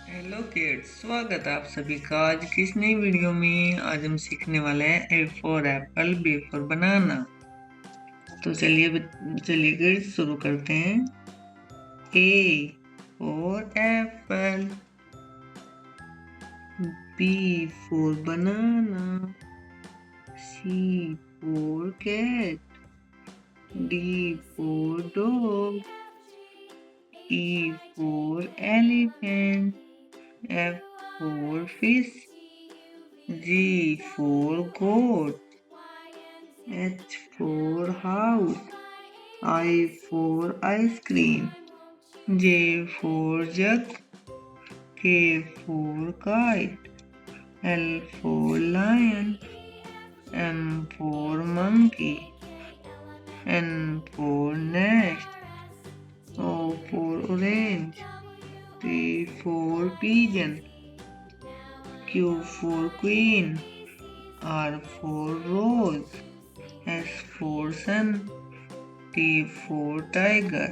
Hello kids, स्वागत है आप सभी का आज की इस नई वीडियो में। आज हम सीखने वाले हैं A for apple, B for banana. तो चलिए किड्स शुरू करते हैं। A for apple, B for banana, C for cat, D for dog, E for elephant, F for fish, G for goat, H for house, I for ice cream, J for jug, K for kite, L for lion, M for monkey, N for nest, O for orange, P for pigeon, Q for queen, R for rose, S for sun, T for tiger,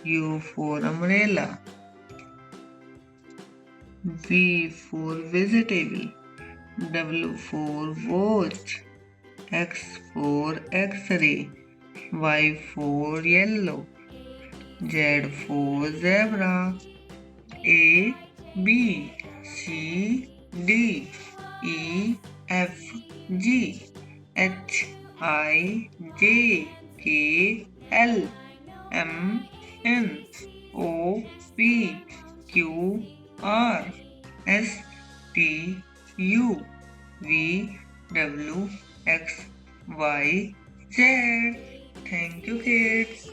U for umbrella, V for vegetable, W for watch, X for x-ray, Y for yellow, Z for zebra, A, B, C, D, E, F, G, H, I, J, K, L, M, N, O, P, Q, R, S, T, U, V, W, X, Y, Z. Thank you, kids.